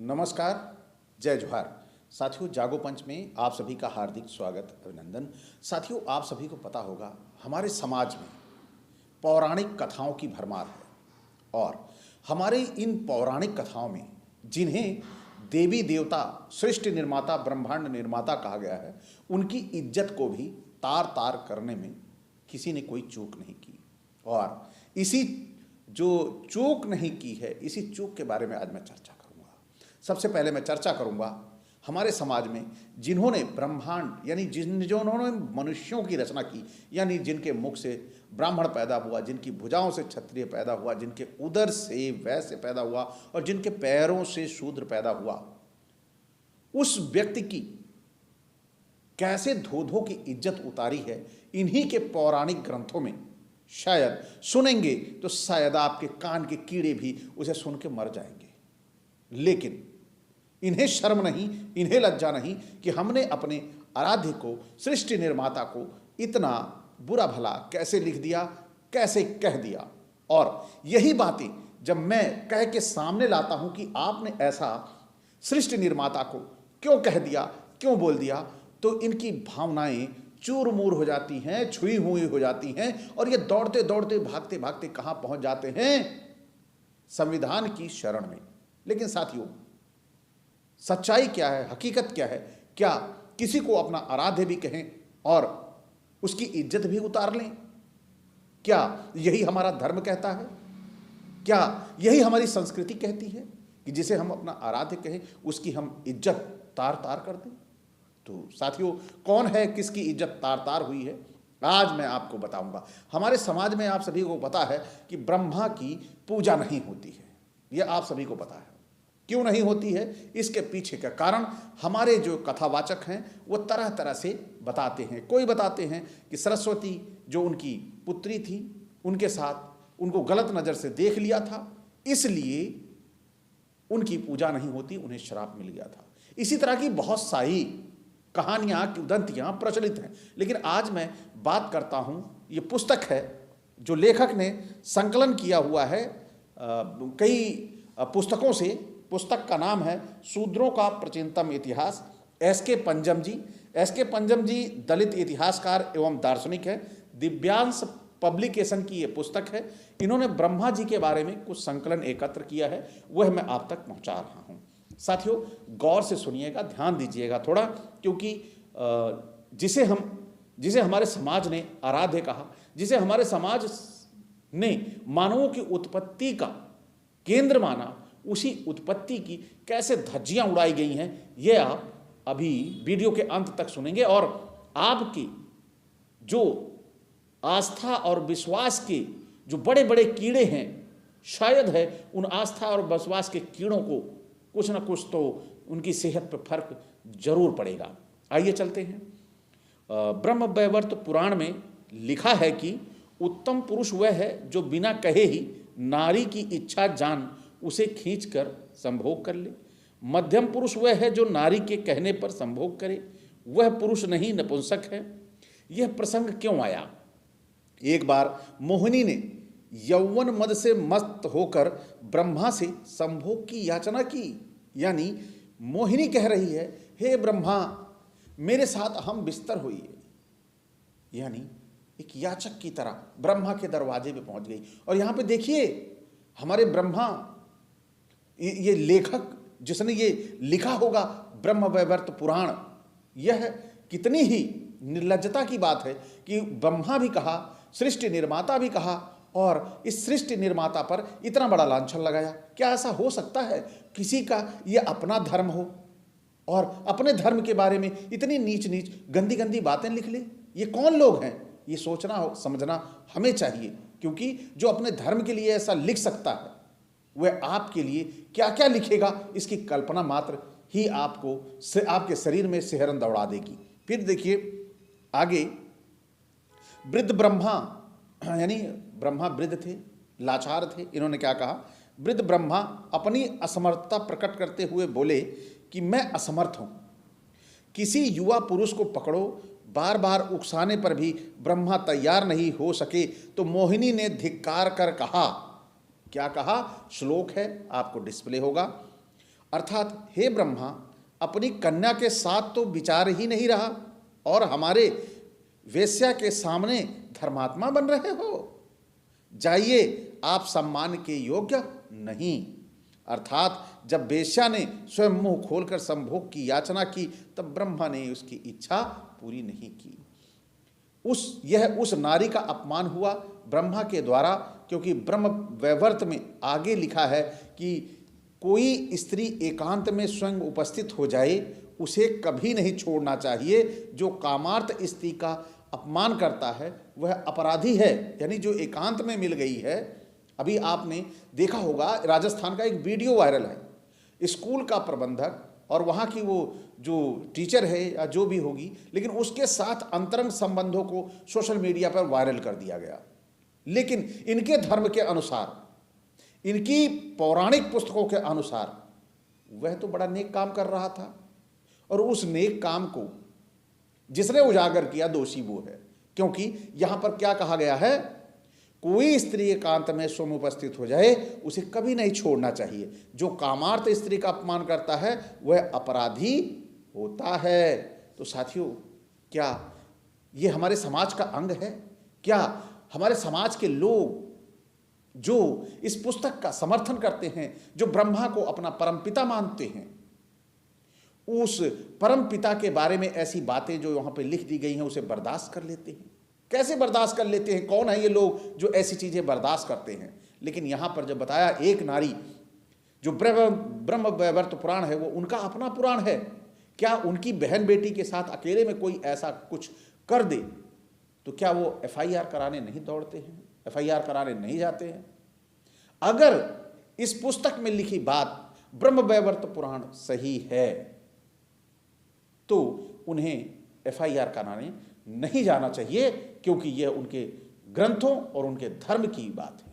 नमस्कार, जय जोहार। साथियों, जागो पंच में आप सभी का हार्दिक स्वागत, अभिनंदन। साथियों, आप सभी को पता होगा हमारे समाज में पौराणिक कथाओं की भरमार है और हमारे इन पौराणिक कथाओं में जिन्हें देवी देवता, सृष्टि निर्माता, ब्रह्मांड निर्माता कहा गया है, उनकी इज्जत को भी तार तार करने में किसी ने कोई चूक नहीं की। और इसी जो चूक नहीं की है, इसी चूक के बारे में आज मैं चर्चा करूंगा। सबसे पहले मैं चर्चा करूंगा हमारे समाज में जिन्होंने ब्रह्मांड यानी जिन्होंने मनुष्यों की रचना की, यानी जिनके मुख से ब्राह्मण पैदा हुआ, जिनकी भुजाओं से क्षत्रिय पैदा हुआ, जिनके उदर से वैश्य पैदा हुआ और जिनके पैरों से शूद्र पैदा हुआ, उस व्यक्ति की कैसे धो धो की इज्जत उतारी है, इन्हीं के पौराणिक ग्रंथों में शायद सुनेंगे तो शायद आपके कान के कीड़े भी उसे सुन के मर जाएंगे। लेकिन इन्हें शर्म नहीं, इन्हें लज्जा नहीं कि हमने अपने आराध्य को, सृष्टि निर्माता को इतना बुरा भला कैसे लिख दिया, कैसे कह दिया। और यही बातें जब मैं कह के सामने लाता हूं कि आपने ऐसा सृष्टि निर्माता को क्यों कह दिया, क्यों बोल दिया, तो इनकी भावनाएं चूर मूर हो जाती हैं, छुई हुई हो जाती हैं और ये दौड़ते दौड़ते भागते भागते कहां पहुंच जाते हैं? संविधान की शरण में। लेकिन साथियों, सच्चाई क्या है, हकीकत क्या है? क्या किसी को अपना आराध्य भी कहें और उसकी इज्जत भी उतार लें? क्या यही हमारा धर्म कहता है? क्या यही हमारी संस्कृति कहती है कि जिसे हम अपना आराध्य कहें उसकी हम इज्जत तार तार कर दें? तो साथियों, कौन है किसकी इज्जत तार तार हुई है, आज मैं आपको बताऊंगा। हमारे समाज में आप सभी को पता है कि ब्रह्मा की पूजा नहीं होती है, यह आप सभी को पता है। क्यों नहीं होती है, इसके पीछे का कारण हमारे जो कथावाचक हैं वो तरह तरह से बताते हैं। कोई बताते हैं कि सरस्वती जो उनकी पुत्री थी, उनके साथ उनको गलत नज़र से देख लिया था, इसलिए उनकी पूजा नहीं होती, उन्हें श्राप मिल गया था। इसी तरह की बहुत सारी कहानियाँ, किंवदंतियाँ प्रचलित हैं। लेकिन आज मैं बात करता हूँ, ये पुस्तक है जो लेखक ने संकलन किया हुआ है कई पुस्तकों से। पुस्तक का नाम है शूद्रों का प्राचीनतम इतिहास। एस.के. पंजम जी। एस.के. पंजम जी दलित इतिहासकार एवं दार्शनिक है। दिव्यांश पब्लिकेशन की ये पुस्तक है। इन्होंने ब्रह्मा जी के बारे में कुछ संकलन एकत्र किया है, वह मैं आप तक पहुंचा रहा हूं। साथियों, गौर से सुनिएगा, ध्यान दीजिएगा थोड़ा, क्योंकि जिसे हमारे समाज ने आराध्य कहा, जिसे हमारे समाज ने मानवों की उत्पत्ति का केंद्र माना, उसी उत्पत्ति की कैसे धज्जियां उड़ाई गई हैं, ये आप अभी वीडियो के अंत तक सुनेंगे। और आपकी जो आस्था और विश्वास के जो बड़े बड़े कीड़े हैं, शायद है उन आस्था और विश्वास के कीड़ों को कुछ न कुछ तो उनकी सेहत पर फर्क जरूर पड़ेगा। आइए चलते हैं। ब्रह्म वैवर्त पुराण में लिखा है कि उत्तम पुरुष वह है जो बिना कहे ही नारी की इच्छा जान उसे खींचकर संभोग कर ले। मध्यम पुरुष वह है जो नारी के कहने पर संभोग करे, वह पुरुष नहीं नपुंसक है। यह प्रसंग क्यों आया? एक बार मोहिनी ने यौवन मद से मस्त होकर ब्रह्मा से संभोग की याचना की। यानी मोहिनी कह रही है, हे ब्रह्मा, मेरे साथ हम बिस्तर होइए। यानी एक याचक की तरह ब्रह्मा के दरवाजे पे पहुंच गई। और यहां पे देखिए, हमारे ब्रह्मा, ये लेखक जिसने ये लिखा होगा ब्रह्म वैवर्त पुराण, यह कितनी ही निर्लज्जता की बात है कि ब्रह्मा भी कहा, सृष्टि निर्माता भी कहा, और इस सृष्टि निर्माता पर इतना बड़ा लांछन लगाया। क्या ऐसा हो सकता है किसी का ये अपना धर्म हो और अपने धर्म के बारे में इतनी नीच नीच गंदी गंदी बातें लिख ले? ये कौन लोग हैं? ये सोचना समझना हमें चाहिए, क्योंकि जो अपने धर्म के लिए ऐसा लिख सकता है वह आपके लिए क्या क्या लिखेगा, इसकी कल्पना मात्र ही आपको आपके शरीर में सिहरन दौड़ा देगी। फिर देखिए आगे, वृद्ध ब्रह्मा, यानी ब्रह्मा वृद्ध थे, लाचार थे। इन्होंने क्या कहा? वृद्ध ब्रह्मा अपनी असमर्थता प्रकट करते हुए बोले कि मैं असमर्थ हूं। किसी युवा पुरुष को पकड़ो, बार बार उकसाने पर भी ब्रह्मा तैयार नहीं हो सके तो मोहिनी ने धिक्कार कर कहा। क्या कहा? श्लोक है, आपको डिस्प्ले होगा। अर्थात हे ब्रह्मा, अपनी कन्या के साथ तो विचार ही नहीं रहा और हमारे वेश्या के सामने धर्मात्मा बन रहे हो। जाइए, आप सम्मान के योग्य नहीं। अर्थात जब वेश्या ने स्वयं मुंह खोलकर संभोग की याचना की, तब ब्रह्मा ने उसकी इच्छा पूरी नहीं की। यह उस नारी का अपमान हुआ ब्रह्मा के द्वारा, क्योंकि ब्रह्म वैवर्त में आगे लिखा है कि कोई स्त्री एकांत में स्वयं उपस्थित हो जाए, उसे कभी नहीं छोड़ना चाहिए। जो कामार्थ स्त्री का अपमान करता है वह अपराधी है। यानी जो एकांत में मिल गई है। अभी आपने देखा होगा, राजस्थान का एक वीडियो वायरल है, स्कूल का प्रबंधक और वहाँ की वो जो टीचर है या जो भी होगी, लेकिन उसके साथ अंतरंग संबंधों को सोशल मीडिया पर वायरल कर दिया गया। लेकिन इनके धर्म के अनुसार, इनकी पौराणिक पुस्तकों के अनुसार वह तो बड़ा नेक काम कर रहा था, और उस नेक काम को जिसने उजागर किया दोषी वो है। क्योंकि यहां पर क्या कहा गया है, कोई स्त्री एकांत में स्वयं उपस्थित हो जाए उसे कभी नहीं छोड़ना चाहिए। जो कामार्थ स्त्री का अपमान करता है वह अपराधी होता है। तो साथियों, क्या ये हमारे समाज का अंग है? क्या हमारे समाज के लोग जो इस पुस्तक का समर्थन करते हैं, जो ब्रह्मा को अपना परमपिता मानते हैं, उस परमपिता के बारे में ऐसी बातें जो वहां पे लिख दी गई हैं उसे बर्दाश्त कर लेते हैं? कैसे बर्दाश्त कर लेते हैं? कौन है ये लोग जो ऐसी चीजें बर्दाश्त करते हैं? लेकिन यहां पर जब बताया, एक नारी जो ब्रह्म वैवर्त पुराण है वो उनका अपना पुराण है, क्या उनकी बहन बेटी के साथ अकेले में कोई ऐसा कुछ कर दे तो क्या वो FIR कराने नहीं दौड़ते हैं, FIR कराने नहीं जाते हैं? अगर इस पुस्तक में लिखी बात ब्रह्म वैवर्त पुराण सही है तो उन्हें FIR कराने नहीं जाना चाहिए, क्योंकि यह उनके ग्रंथों और उनके धर्म की बात है।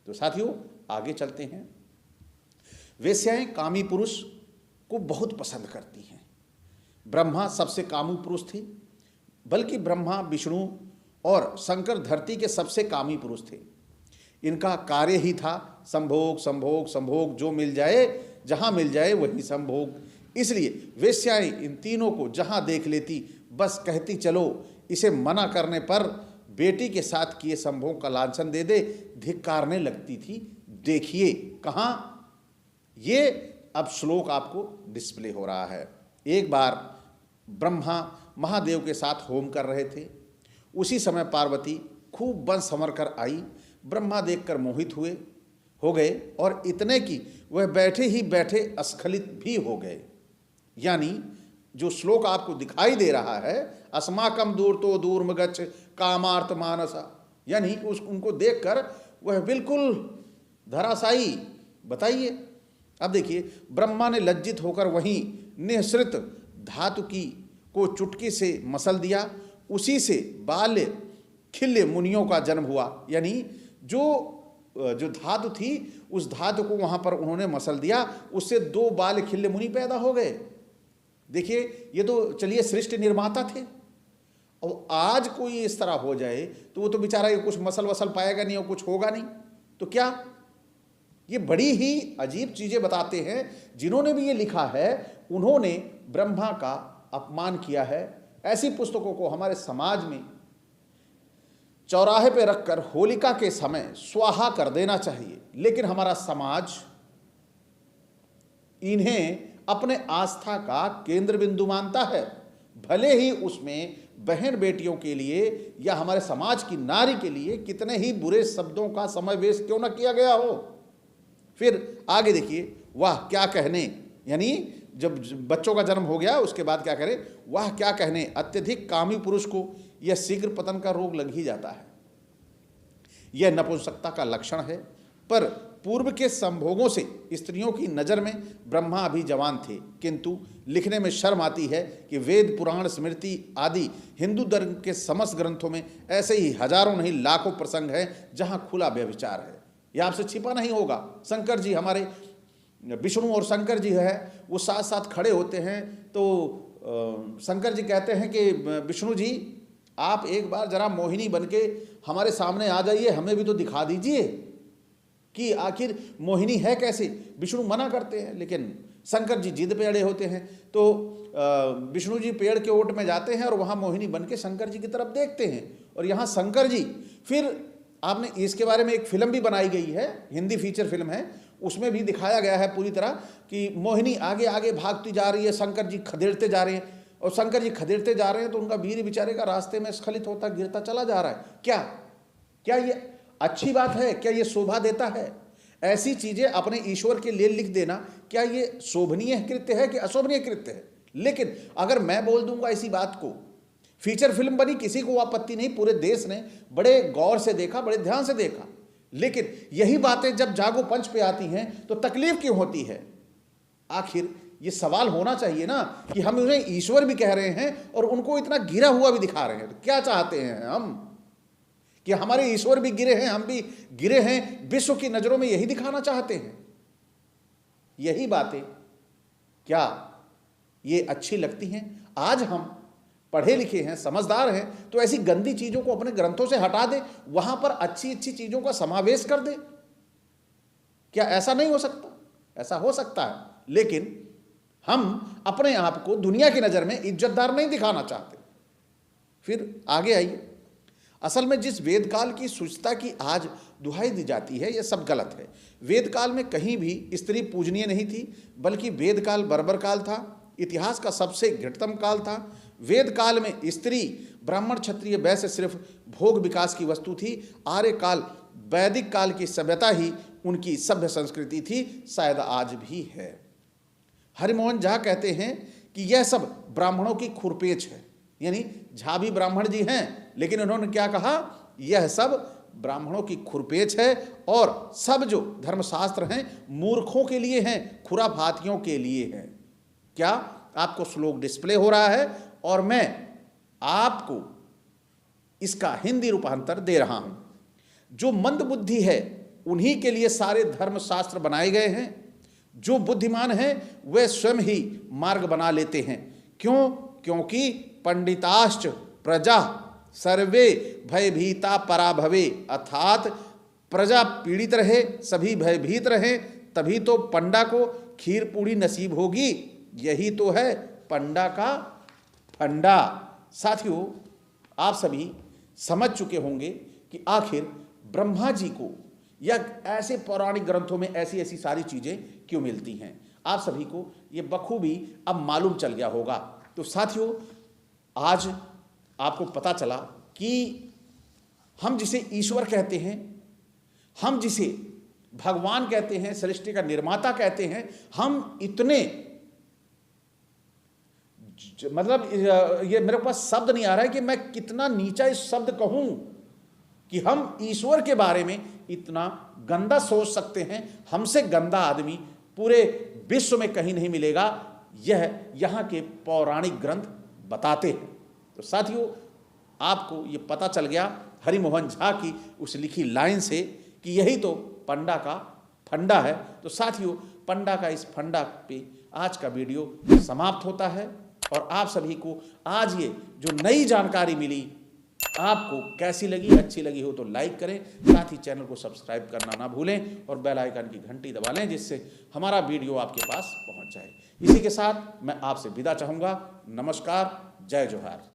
तो साथियों, आगे चलते हैं। वेश्याएं कामी पुरुष को बहुत पसंद करती हैं। ब्रह्मा सबसे कामी पुरुष थे, बल्कि ब्रह्मा, विष्णु और शंकर धरती के सबसे कामी पुरुष थे। इनका कार्य ही था संभोग संभोग संभोग, जो मिल जाए, जहां मिल जाए वही संभोग। इसलिए वेश्याएं इन तीनों को जहां देख लेती बस कहती चलो। इसे मना करने पर बेटी के साथ किए संभोग का लांछन दे दे धिक्कारने लगती थी। देखिए कहाँ, ये अब श्लोक आपको डिस्प्ले हो रहा है। एक बार ब्रह्मा महादेव के साथ होम कर रहे थे। उसी समय पार्वती खूब बन संवर कर आई। ब्रह्मा देखकर मोहित हो गए और इतने कि वह बैठे ही बैठे अस्खलित भी हो गए। यानी जो श्लोक आपको दिखाई दे रहा है, अस्माकम दूर तो दूर मगच्छ कामार्थ मानसा, यानी उनको देखकर वह बिल्कुल धराशायी। बताइए, अब देखिए, ब्रह्मा ने लज्जित होकर वहीं निःसृत धातु को चुटकी से मसल दिया। उसी से बाल्य खिल्य मुनियों का जन्म हुआ। यानी जो धातु थी उस धातु को वहां पर उन्होंने मसल दिया, उससे 2 बाल खिल्य मुनि पैदा हो गए। देखिए, ये तो चलिए सृष्टि निर्माता थे, और आज कोई इस तरह हो जाए तो वो तो बेचारा कुछ मसल वसल पाएगा नहीं और कुछ होगा नहीं। तो क्या ये बड़ी ही अजीब चीजें बताते हैं। जिन्होंने भी ये लिखा है उन्होंने ब्रह्मा का अपमान किया है। ऐसी पुस्तकों को हमारे समाज में चौराहे पे रखकर होलिका के समय स्वाहा कर देना चाहिए। लेकिन हमारा समाज इन्हें अपने आस्था का केंद्र बिंदु मानता है, भले ही उसमें बहन बेटियों के लिए या हमारे समाज की नारी के लिए कितने ही बुरे शब्दों का समावेश क्यों न किया गया हो। फिर आगे देखिए, वाह क्या कहने, यानी जब बच्चों का जन्म हो गया उसके बाद क्या करें, वाह क्या कहने, अत्यधिक कामी पुरुष को यह शीघ्र पतन का रोग लग ही जाता है। यह नपुंसकता का लक्षण है। पर पूर्व के संभोगों से स्त्रियों की नज़र में ब्रह्मा अभी जवान थे, किंतु लिखने में शर्म आती है कि वेद पुराण स्मृति आदि हिंदू धर्म के समस्त ग्रंथों में ऐसे ही हजारों नहीं लाखों प्रसंग हैं जहां खुला व्यभिचार है। यह आपसे छिपा नहीं होगा। शंकर जी, हमारे विष्णु और शंकर जी है, वो साथ साथ खड़े होते हैं तो शंकर जी कहते हैं कि विष्णु जी, आप एक बार जरा मोहिनी बनके हमारे सामने आ जाइए, हमें भी तो दिखा दीजिए। कि आखिर मोहिनी है कैसे। विष्णु मना करते हैं, लेकिन शंकर जी जिद पे अड़े होते हैं। तो विष्णु जी पेड़ के ओट में जाते हैं और वहाँ मोहिनी बन के शंकर जी की तरफ देखते हैं। और यहाँ शंकर जी, फिर आपने इसके बारे में एक फिल्म भी बनाई गई है, हिंदी फीचर फिल्म है, उसमें भी दिखाया गया है पूरी तरह कि मोहिनी आगे आगे भागती जा रही है, शंकर जी खदेड़ते जा रहे हैं, और शंकर जी खदेड़ते जा रहे हैं तो उनका वीर बेचारे का रास्ते में स्खलित होता गिरता चला जा रहा है। क्या ये अच्छी बात है? क्या ये शोभा देता है? ऐसी चीजें अपने ईश्वर के लिए लिख देना, क्या ये शोभनीय कृत्य है कि अशोभनीय कृत्य है? लेकिन अगर मैं बोल दूंगा इसी बात को, फीचर फिल्म बनी, किसी को आपत्ति नहीं, पूरे देश ने बड़े गौर से देखा, बड़े ध्यान से देखा, लेकिन यही बातें जब जागो पंच पे आती हैं तो तकलीफ क्यों होती है? आखिर ये सवाल होना चाहिए ना कि हम उन्हें ईश्वर भी कह रहे हैं और उनको इतना गिरा हुआ भी दिखा रहे हैं, तो क्या चाहते हैं हम कि हमारे ईश्वर भी गिरे हैं, हम भी गिरे हैं? विश्व की नजरों में यही दिखाना चाहते हैं। यही बातें क्या ये अच्छी लगती हैं? आज हम पढ़े लिखे हैं, समझदार हैं, तो ऐसी गंदी चीजों को अपने ग्रंथों से हटा दें, वहां पर अच्छी अच्छी चीजों का समावेश कर दें। क्या ऐसा नहीं हो सकता? ऐसा हो सकता है, लेकिन हम अपने आप को दुनिया की नजर में इज्जतदार नहीं दिखाना चाहते। फिर आगे आइए, असल में जिस वेदकाल की शुचिता की आज दुहाई दी जाती है, यह सब गलत है। वेदकाल में कहीं भी स्त्री पूजनीय नहीं थी, बल्कि वेदकाल बर्बर काल था, इतिहास का सबसे घृणतम काल था। वेदकाल में स्त्री ब्राह्मण क्षत्रिय वैश्य सिर्फ भोग विकास की वस्तु थी। आर्य काल वैदिक काल की सभ्यता ही उनकी सभ्य संस्कृति थी, शायद आज भी है। हरिमोहन झा कहते हैं कि यह सब ब्राह्मणों की खुरपेच है, यानी झा भी ब्राह्मण जी हैं, लेकिन उन्होंने क्या कहा? यह सब ब्राह्मणों की खुरपेच है और सब जो धर्मशास्त्र हैं मूर्खों के लिए हैं, खुराफातियों के लिए हैं। क्या आपको श्लोक डिस्प्ले हो रहा है और मैं आपको इसका हिंदी रूपांतर दे रहा हूं। जो मंद बुद्धि है उन्हीं के लिए सारे धर्मशास्त्र बनाए गए हैं। जो बुद्धिमान हैं वे स्वयं ही मार्ग बना लेते हैं। क्यों? क्योंकि पंडिताश्च प्रजा सर्वे भयभीता पराभवे, अर्थात प्रजा पीड़ित रहे, सभी भयभीत रहे, तभी तो पंडा को खीर पूड़ी नसीब होगी। यही तो है पंडा का फंडा। साथियों, आप सभी समझ चुके होंगे कि आखिर ब्रह्मा जी को या ऐसे पौराणिक ग्रंथों में ऐसी ऐसी सारी चीजें क्यों मिलती हैं। आप सभी को ये बखूबी अब मालूम चल गया होगा। तो साथियों, आज आपको पता चला कि हम जिसे ईश्वर कहते हैं, हम जिसे भगवान कहते हैं, सृष्टि का निर्माता कहते हैं, हम इतने, मतलब ये मेरे पास शब्द नहीं आ रहा है कि मैं कितना नीचा इस शब्द कहूं कि हम ईश्वर के बारे में इतना गंदा सोच सकते हैं। हमसे गंदा आदमी पूरे विश्व में कहीं नहीं मिलेगा, यह यहाँ के पौराणिक ग्रंथ बताते हैं। तो साथियों, आपको ये पता चल गया हरिमोहन झा की उस लिखी लाइन से कि यही तो पंडा का फंडा है। तो साथियों, पंडा का इस फंडा पे आज का वीडियो समाप्त होता है और आप सभी को आज ये जो नई जानकारी मिली आपको कैसी लगी? अच्छी लगी हो तो लाइक करें, साथ ही चैनल को सब्सक्राइब करना ना भूलें और बेल आइकन की घंटी दबा लें, जिससे हमारा वीडियो आपके पास पहुंच जाए। इसी के साथ मैं आपसे विदा चाहूँगा। नमस्कार, जय जोहार।